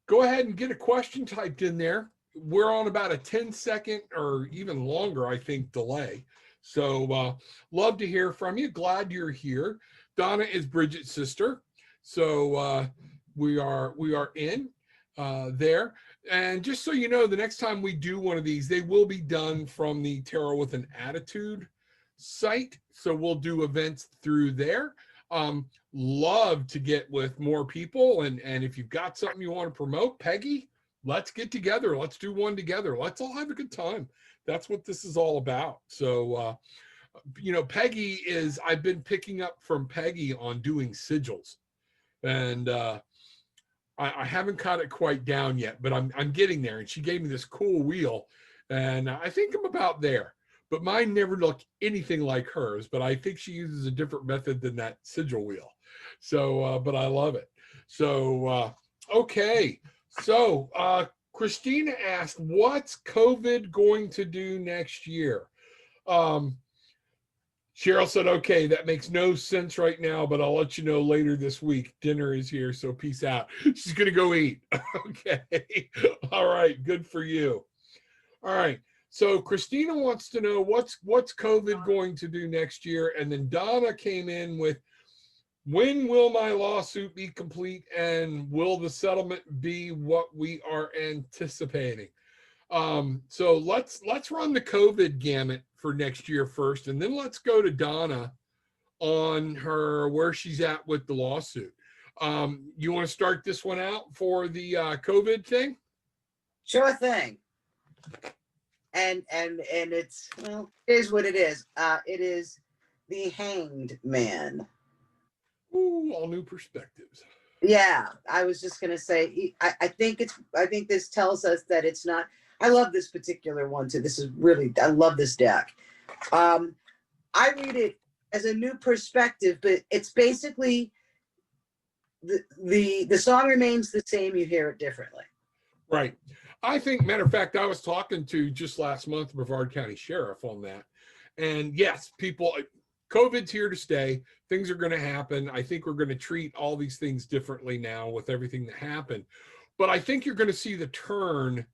Go ahead and get a question typed in there. We're on about a 10-second or even longer, I think, delay. So love to hear from you. Glad you're here. Donna is Bridget's sister. So we are in there. And just so you know, the next time we do one of these, they will be done from the Tarot with an Attitude site. So we'll do events through there. Love to get with more people. And if you've got something you want to promote, Peggy, let's get together. Let's do one together. Let's all have a good time. That's what this is all about. So, you know, Peggy I've been picking up from Peggy on doing sigils. And I haven't caught it quite down yet, but I'm getting there. And she gave me this cool wheel, and I think I'm about there. But mine never looked anything like hers. But I think she uses a different method than that sigil wheel. So, but I love it. So, okay. So, Christina asked, "What's COVID going to do next year?" Um, Cheryl said, "Okay, that makes no sense right now, but I'll let you know later this week. Dinner is here, so peace out." She's going to go eat. Okay. All right. Good for you. All right. So Christina wants to know what's COVID going to do next year. And then Donna came in with, when will my lawsuit be complete and will the settlement be what we are anticipating? So let's run the COVID gamut for next year first, and then let's go to Donna on her where she's at with the lawsuit. You want to start this one out for the COVID thing? Sure thing. And it's, well, it is what it is. It is the Hanged Man. Ooh, all new perspectives. Yeah, I was just gonna say, I think this tells us that it's not. I love this particular one too. This is really, I love this deck. I read it as a new perspective, but it's basically the song remains the same. You hear it differently. Right. I think, matter of fact, I was talking to just last month Brevard County Sheriff on that. And yes, people, COVID's here to stay. Things are going to happen. I think we're going to treat all these things differently now with everything that happened. But I think you're going to see the turn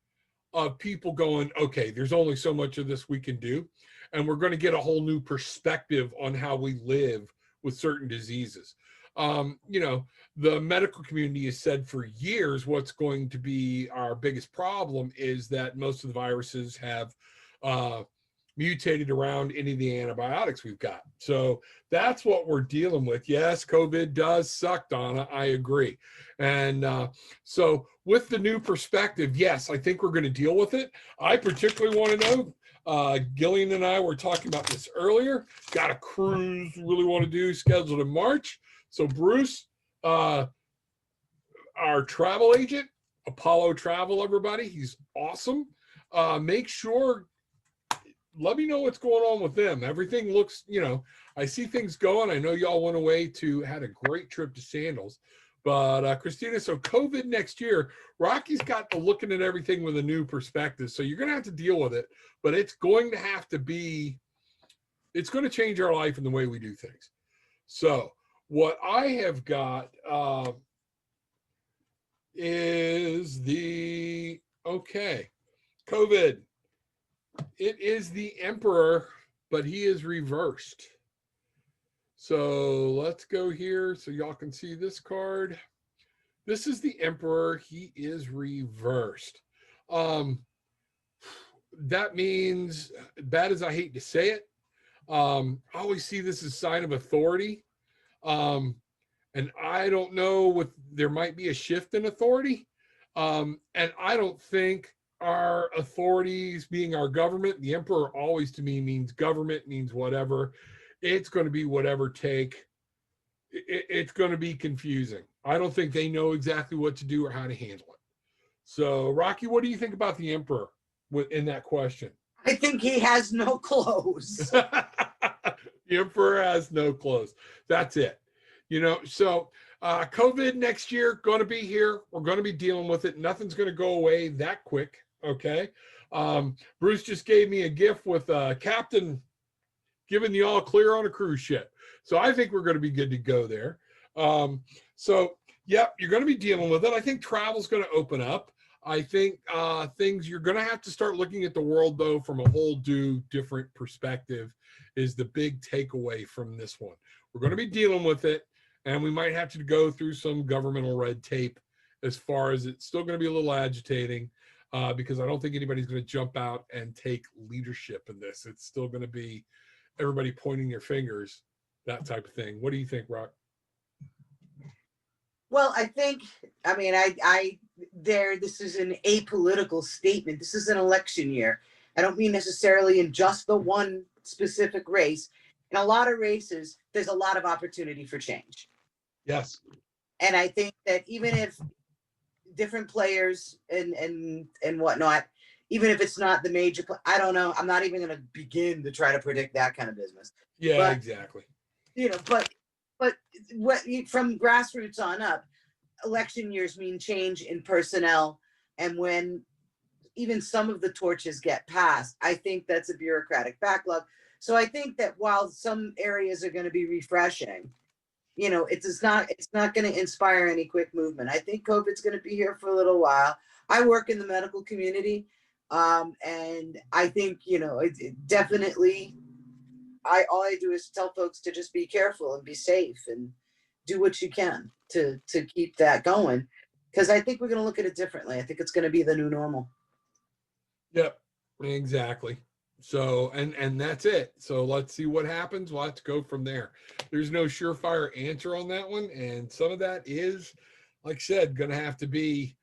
of people going, okay, there's only so much of this we can do. And we're going to get a whole new perspective on how we live with certain diseases. You know, the medical community has said for years what's going to be our biggest problem is that most of the viruses have mutated around any of the antibiotics we've got. So that's what we're dealing with. Yes, COVID does suck, Donna. I agree. And so with the new perspective, yes, I think we're going to deal with it. I particularly want to know, Gillian and I were talking about this earlier. Got a cruise really want to do scheduled in March. So Bruce, our travel agent, Apollo Travel, everybody, he's awesome. Make sure, let me know what's going on with them. Everything looks, you know, I see things going. I know y'all went away had a great trip to Sandals. But Christina, so COVID next year, Rocky's got to looking at everything with a new perspective. So you're going to have to deal with it, but it's going to have to be, it's going to change our life and the way we do things. So what I have got is the, okay, COVID. It is the Emperor, but he is reversed. So let's go here so y'all can see this card. This is the Emperor. He is reversed. That means, bad as I hate to say it, I always see this as a sign of authority. And I don't know there might be a shift in authority. And I don't think our authorities being our government, the Emperor always to me means government, means whatever. It's going to be whatever take. It's going to be confusing. I don't think they know exactly what to do or how to handle it. So, Rocky, what do you think about the Emperor in that question? I think he has no clothes. The Emperor has no clothes. That's it. You know, so COVID next year, going to be here. We're going to be dealing with it. Nothing's going to go away that quick. Okay. Bruce just gave me a gift with Captain giving the all clear on a cruise ship. So I think we're going to be good to go there. So, yep, you're going to be dealing with it. I think travel's going to open up. I think you're going to have to start looking at the world, though, from a whole different perspective is the big takeaway from this one. We're going to be dealing with it, and we might have to go through some governmental red tape as far as it's still going to be a little agitating because I don't think anybody's going to jump out and take leadership in this. It's still going to be everybody pointing their fingers, that type of thing. What do you think, Rock? Well, I think, I mean, this is an apolitical statement. This is an election year. I don't mean necessarily in just the one specific race. In a lot of races, there's a lot of opportunity for change. Yes. And I think that even if different players and whatnot, even if it's not the major, I don't know. I'm not even going to begin to try to predict that kind of business. Yeah, But exactly. but what from grassroots on up, election years mean change in personnel, and when even some of the torches get passed, I think that's a bureaucratic backlog. So I think that while some areas are going to be refreshing, it's not going to inspire any quick movement. I think COVID's going to be here for a little while. I work in the medical community, and I think it definitely. All I do is tell folks to just be careful and be safe and do what you can to keep that going, because I think we're going to look at it differently. I think it's going to be the new normal. Yep, exactly. So, and that's it. So let's see what happens. We'll have to go from there. There's no surefire answer on that one. And some of that is, like I said, going to have to be,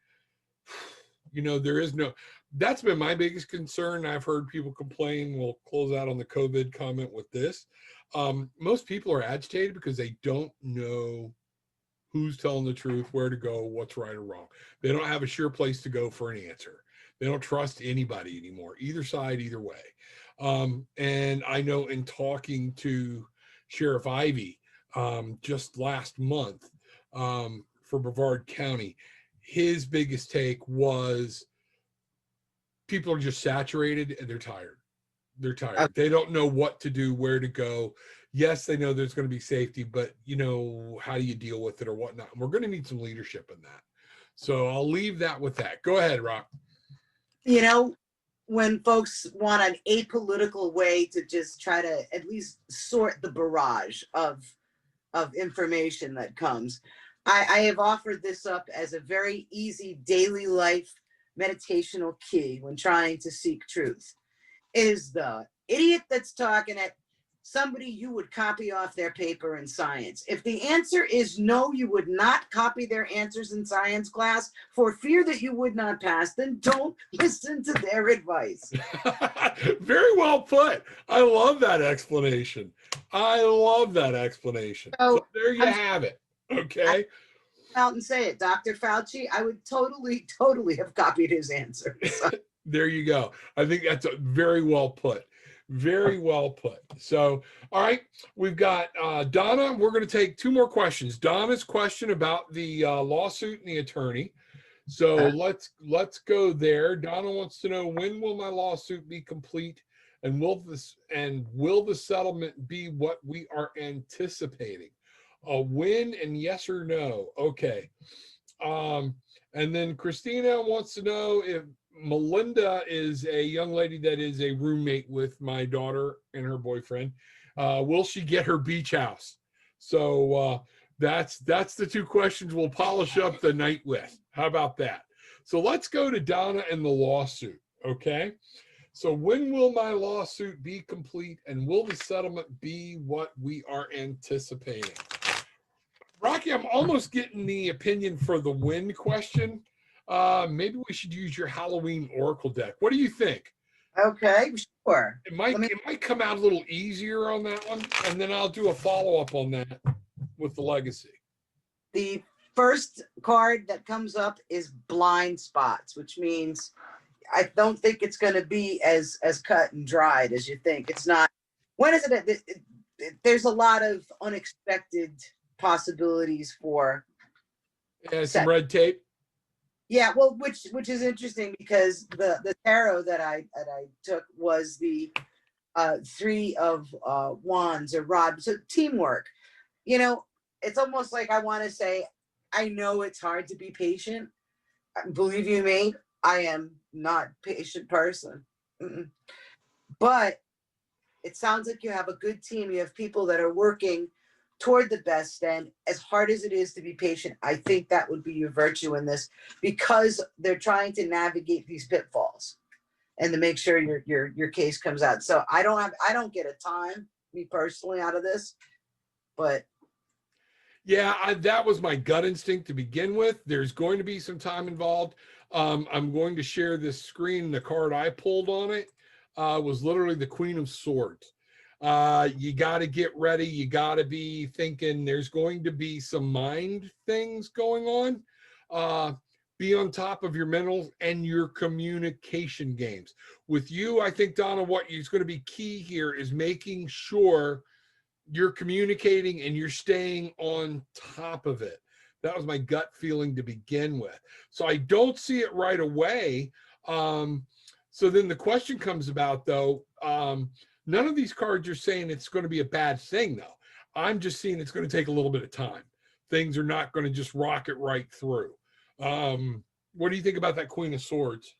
there is no, that's been my biggest concern. I've heard people complain. We'll close out on the COVID comment with this. Most people are agitated because they don't know who's telling the truth, where to go, what's right or wrong. They don't have a sure place to go for an answer. They don't trust anybody anymore, either side, either way. And I know in talking to Sheriff Ivy just last month for Brevard County, his biggest take was people are just saturated and they're tired. They're tired. They don't know what to do, where to go. Yes, they know there's going to be safety, but how do you deal with it or whatnot? And we're going to need some leadership in that. So I'll leave that with that. Go ahead, Rock. When folks want an apolitical way to just try to at least sort the barrage of information that comes, I have offered this up as a very easy daily life meditational key when trying to seek truth. Is the idiot that's talking at somebody you would copy off their paper in science? If the answer is no, you would not copy their answers in science class for fear that you would not pass, then don't listen to their advice. Very well put. I love that explanation. So there you have it. Okay. Out and say it, Dr. Fauci, I would totally have copied his answer. There you go. I think that's very well put. Very well put. So, all right, we've got Donna. We're going to take two more questions. Donna's question about the lawsuit and the attorney. So let's go there. Donna wants to know, when will my lawsuit be complete, and will the settlement be what we are anticipating? A win and yes or no. Okay. And then Christina wants to know if Melinda is a young lady that is a roommate with my daughter and her boyfriend. Will she get her beach house? So that's the two questions we'll polish up the night with. How about that? So let's go to Donna and the lawsuit. Okay. So when will my lawsuit be complete, and will the settlement be what we are anticipating? Rocky, I'm almost getting the opinion for the win question. Maybe we should use your Halloween Oracle deck. What do you think? Okay, sure. It might come out a little easier on that one, and then I'll do a follow-up on that with the legacy. The first card that comes up is blind spots, which means I don't think it's going to be as cut and dried as you think. It's not. When is it? There's a lot of unexpected possibilities for some red tape. Yeah, well, which is interesting because the tarot that I took was the three of wands or rods. So teamwork. It's almost like I want to say, I know it's hard to be patient. Believe you me, I am not a patient person. Mm-mm. But it sounds like you have a good team. You have people that are working toward the best. And as hard as it is to be patient, I think that would be your virtue in this, because they're trying to navigate these pitfalls and to make sure your case comes out. So I don't get a time, me personally, out of this, but yeah, that was my gut instinct to begin with. There's going to be some time involved. I'm going to share this screen. The card I pulled on it was literally the Queen of Swords. You got to get ready. You got to be thinking there's going to be some mind things going on. Be on top of your mental and your communication games. With you, I think, Donna, what is going to be key here is making sure you're communicating and you're staying on top of it. That was my gut feeling to begin with. So I don't see it right away. So then the question comes about, though, none of these cards are saying it's going to be a bad thing, though. I'm just seeing it's going to take a little bit of time. Things are not going to just rocket right through. What do you think about that Queen of Swords?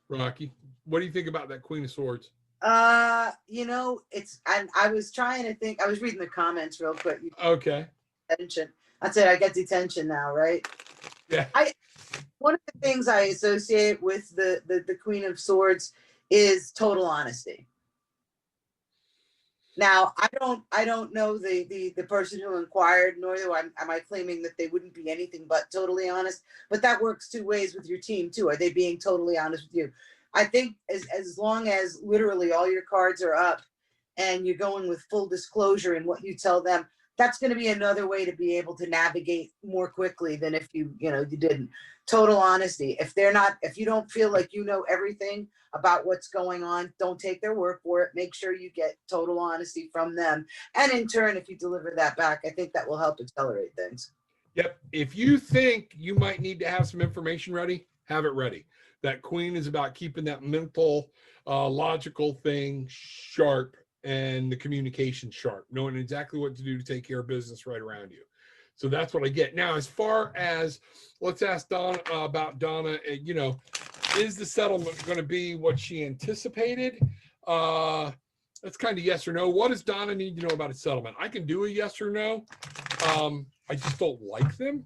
Rocky, what do you think about that Queen of Swords? It's, and I was trying to think, I was reading the comments real quick. Okay. Detention. I said I get detention now, right? Yeah. One of the things I associate with the Queen of Swords is total honesty. Now, I don't know the person who inquired, nor am I claiming that they wouldn't be anything but totally honest. But that works two ways with your team too. Are they being totally honest with you? I think as long as literally all your cards are up and you're going with full disclosure in what you tell them, that's going to be another way to be able to navigate more quickly than if you didn't. Total honesty. If you don't feel like you know everything about what's going on, don't take their word for it. Make sure you get total honesty from them. And in turn, if you deliver that back, I think that will help accelerate things. Yep. If you think you might need to have some information ready, have it ready. That Queen is about keeping that mental, logical thing sharp and the communication sharp, knowing exactly what to do to take care of business right around you. So that's what I get. Now, as far as, let's ask Donna about Donna, is the settlement going to be what she anticipated? That's kind of yes or no. What does Donna need to know about a settlement? I can do a yes or no. I just don't like them.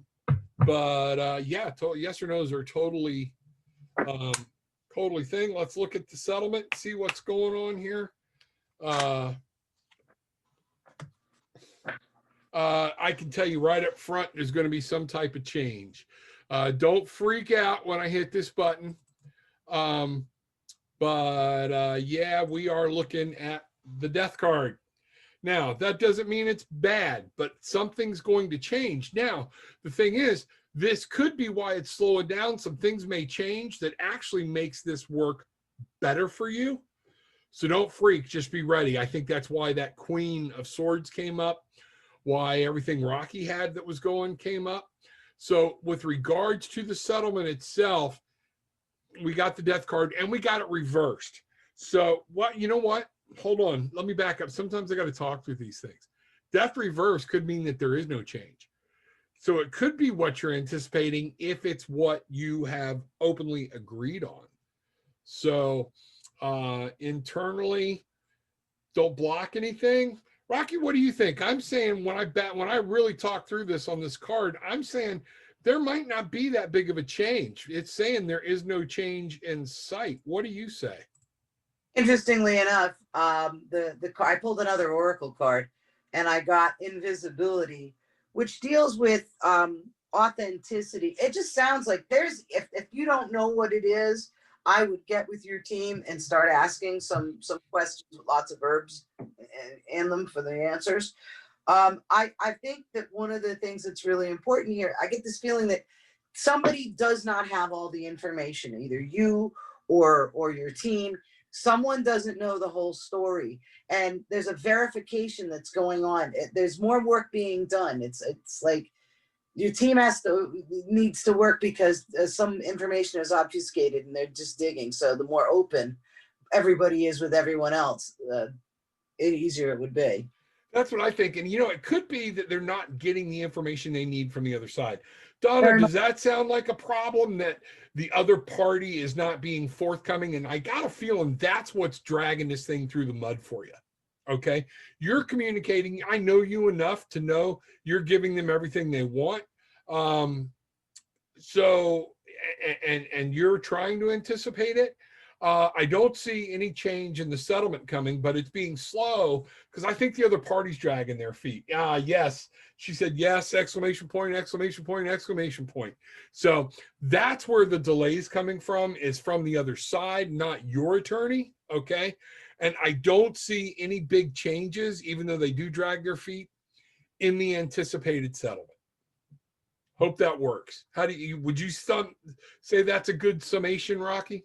But yeah, yes or no's are totally thing. Let's look at the settlement, see what's going on here. I can tell you right up front, there's going to be some type of change. Don't freak out when I hit this button. Yeah, we are looking at the death card. Now, that doesn't mean it's bad, but something's going to change. Now, the thing is, this could be why it's slowing down. Some things may change that actually makes this work better for you. So don't freak, just be ready. I think that's why that Queen of Swords came up, why everything Rocky had that was going came up. So with regards to the settlement itself, we got the death card and we got it reversed. So you know what? Hold on. Let me back up. Sometimes I got to talk through these things. Death reverse could mean that there is no change. So it could be what you're anticipating if it's what you have openly agreed on. So internally, don't block anything. Rocky, what do you think? I'm saying when I really talk through this on this card, I'm saying there might not be that big of a change. It's saying there is no change in sight. What do you say? Interestingly enough, I pulled another oracle card, and I got invisibility, which deals with authenticity. It just sounds like if you don't know what it is, I would get with your team and start asking some questions with lots of verbs in them for the answers. I think that one of the things that's really important here, I get this feeling that somebody does not have all the information, either you or your team. Someone doesn't know the whole story, and there's a verification that's going on. There's more work being done. It's like your team needs to work because some information is obfuscated and they're just digging. So the more open everybody is with everyone else, the easier it would be. That's what I think. And, it could be that they're not getting the information they need from the other side. Donna, does that sound like a problem that the other party is not being forthcoming? And I got a feeling that's what's dragging this thing through the mud for you. Okay. You're communicating. I know you enough to know you're giving them everything they want. So, and you're trying to anticipate it. I don't see any change in the settlement coming, but it's being slow because I think the other party's dragging their feet. Yes. She said, yes, exclamation point, exclamation point, exclamation point. So that's where the delay is coming from, is from the other side, not your attorney. Okay. And I don't see any big changes, even though they do drag their feet, in the anticipated settlement. Hope that works. How do you, would you say that's a good summation, Rocky?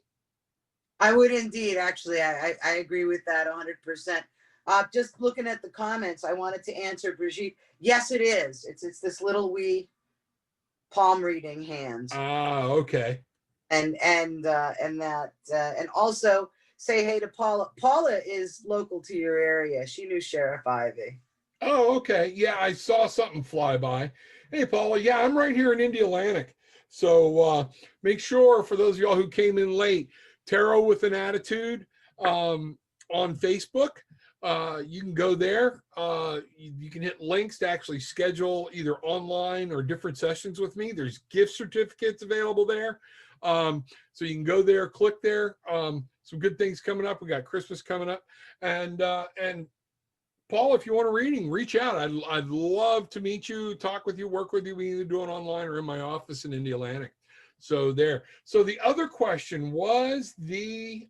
I would indeed. Actually, I agree with that 100%. Just looking at the comments, I wanted to answer Brigitte. Yes, it is. It's this little wee palm reading hand. Ah, okay. And that and also say hey to Paula. Paula is local to your area. She knew Sheriff Ivy. Oh, okay. Yeah, I saw something fly by. Hey, Paula. Yeah, I'm right here in Indialantic. So make sure, for those of y'all who came in late, Tarot with an Attitude on Facebook. You can go there. You can hit links to actually schedule either online or different sessions with me. There's gift certificates available there. So you can go there, click there. Some good things coming up. We got Christmas coming up. And Paul, if you want a reading, reach out. I'd love to meet you, talk with you, work with you. We either do it online or in my office in Indialantic. So there. So the other question was the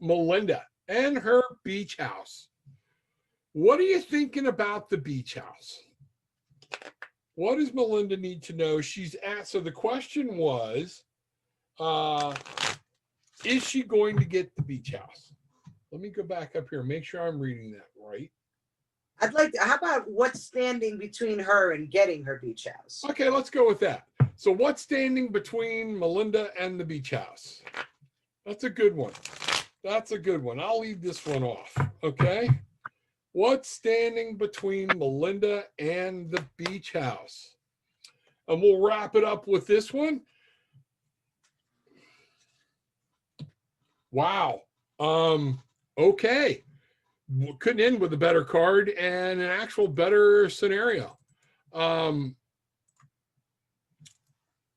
Melinda and her beach house. What are you thinking about the beach house? What does Melinda need to know? She's asked. So the question was, is she going to get the beach house? Let me go back up here and make sure I'm reading that right. I'd like to, how about what's standing between her and getting her beach house? Okay, let's go with that. So what's standing between Melinda and the beach house? That's a good one. That's a good one. I'll leave this one off. Okay. What's standing between Melinda and the beach house? And we'll wrap it up with this one. Wow. Okay. Couldn't end with a better card and an actual better scenario.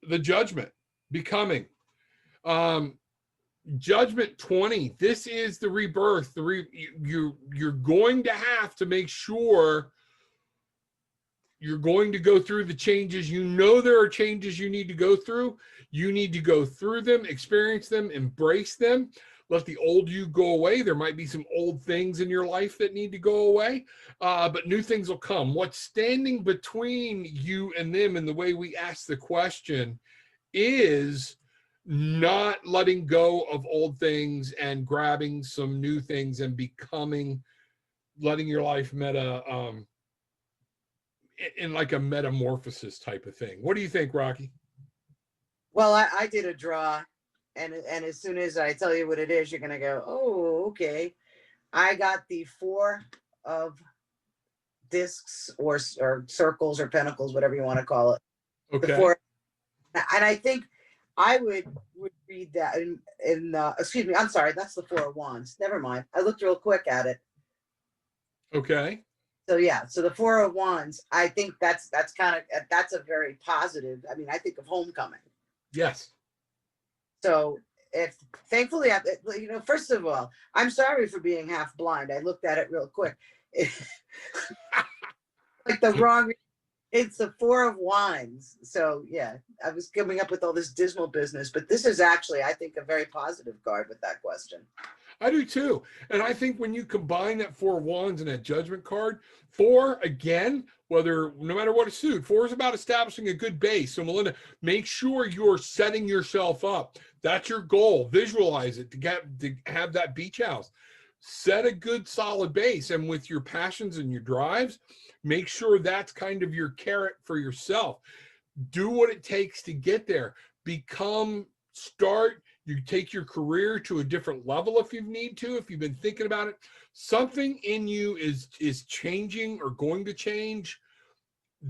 The Judgment, Becoming. Judgment 20. This is the rebirth. You're going to have to make sure you're going to go through the changes. You know there are changes you need to go through. You need to go through them, experience them, embrace them. Let the old you go away. There might be some old things in your life that need to go away, but new things will come. What's standing between you and them, and the way we ask the question, is not letting go of old things and grabbing some new things and becoming, letting your life in like a metamorphosis type of thing. What do you think, Rocky? Well, I did a draw, and as soon as I tell you what it is, you're gonna go, oh, okay. I got the 4 of discs or circles or pentacles, whatever you want to call it. Okay. The 4, and I think I would read that in excuse me, I'm sorry, that's the 4 of Wands. Never mind. I looked real quick at it. Okay. So yeah, so the 4 of Wands, I think that's kind of, that's a very positive. I mean, I think of homecoming. Yes. So if thankfully, first of all, I'm sorry for being half blind. I looked at it real quick. Like the wrong, it's the 4 of Wands. So yeah, I was coming up with all this dismal business, but this is actually, I think, a very positive card with that question. I do too. And I think when you combine that 4 of Wands and that Judgment card, 4, again, no matter what it's suit, 4 is about establishing a good base. So Melinda, make sure you're setting yourself up. That's your goal. Visualize it to have that beach house. Set a good solid base. And with your passions and your drives, make sure that's kind of your carrot for yourself. Do what it takes to get there. You take your career to a different level if you need to, if you've been thinking about it. Something in you is changing or going to change.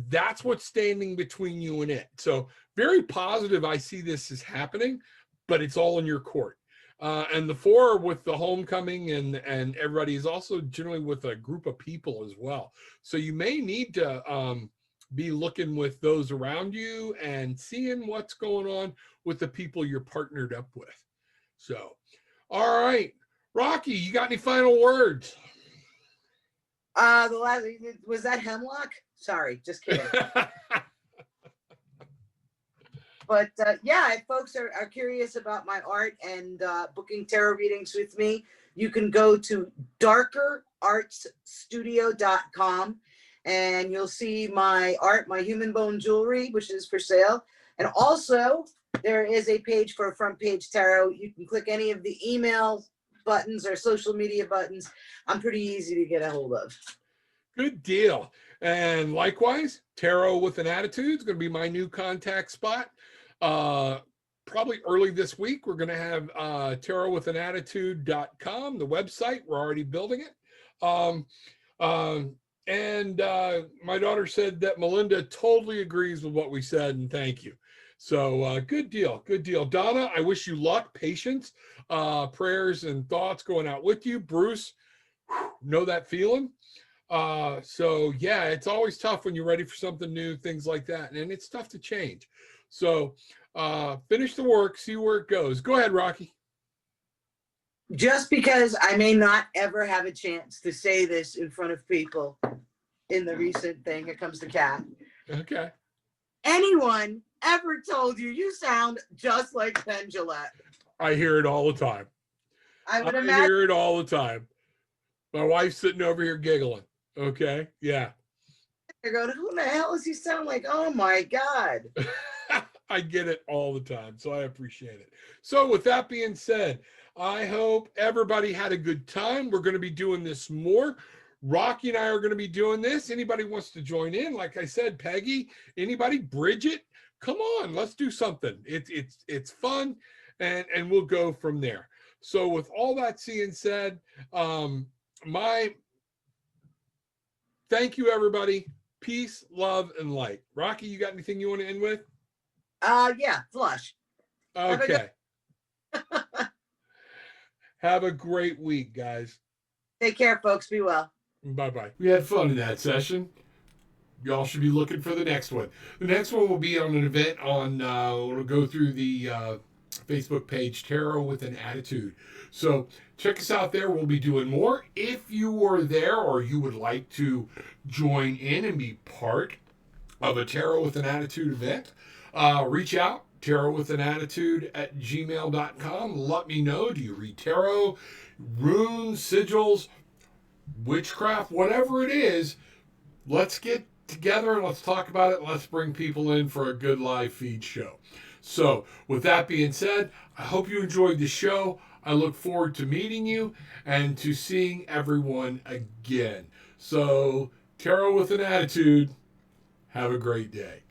That's what's standing between you and it. So very positive. I see this as happening, but it's all in your court. And the 4 with the homecoming and everybody is also generally with a group of people as well. So you may need to be looking with those around you and seeing what's going on with the people you're partnered up with. So, all right, Rocky, you got any final words? The last, was that hemlock? Sorry, just kidding. But yeah, if folks are curious about my art and booking tarot readings with me, you can go to darkerartsstudio.com and you'll see my art, my human bone jewelry, which is for sale. And also, there is a page for Front Page Tarot. You can click any of the email buttons or social media buttons. I'm pretty easy to get a hold of. Good deal. And likewise, Tarot with an Attitude is going to be my new contact spot. Probably early this week, we're going to have tarotwithanattitude.com, the website. We're already building it. And my daughter said that Melinda totally agrees with what we said, and thank you. So good deal. Good deal. Donna, I wish you luck, patience, prayers and thoughts going out with you. Bruce, know that feeling. So yeah, it's always tough when you're ready for something new, things like that. And it's tough to change. So finish the work, see where it goes. Go ahead, Rocky. Just because I may not ever have a chance to say this in front of people in the recent thing, here comes the cat. Okay. Anyone ever told you you sound just like Pendulum? I hear it all the time. I would I imagine hear it all the time. My wife's sitting over here giggling. Okay. Yeah. they're going, who the hell does he sound like? Oh my God. I get it all the time. So I appreciate it. So with that being said, I hope everybody had a good time. We're going to be doing this more. Rocky and I are going to be doing this. Anybody wants to join in? Like I said, Peggy, anybody, Bridget, come on, let's do something. It's fun, and we'll go from there. So with all that being said, my thank you, everybody. Peace, love, and light. Rocky, you got anything you want to end with? Yeah, flush. Okay. Have a great week, guys. Take care, folks. Be well. Bye-bye. We had fun in that session. Y'all should be looking for the next one. The next one will be on an event on, we'll go through the Facebook page, Tarot with an Attitude. So check us out there. We'll be doing more. If you are there or you would like to join in and be part of a Tarot with an Attitude event, reach out, tarotwithanattitude@gmail.com. Let me know. Do you read tarot, runes, sigils, witchcraft, whatever it is? Let's get together and let's talk about it. Let's bring people in for a good live feed show. So with that being said, I hope you enjoyed the show. I look forward to meeting you and to seeing everyone again. So Tarot with an Attitude, have a great day.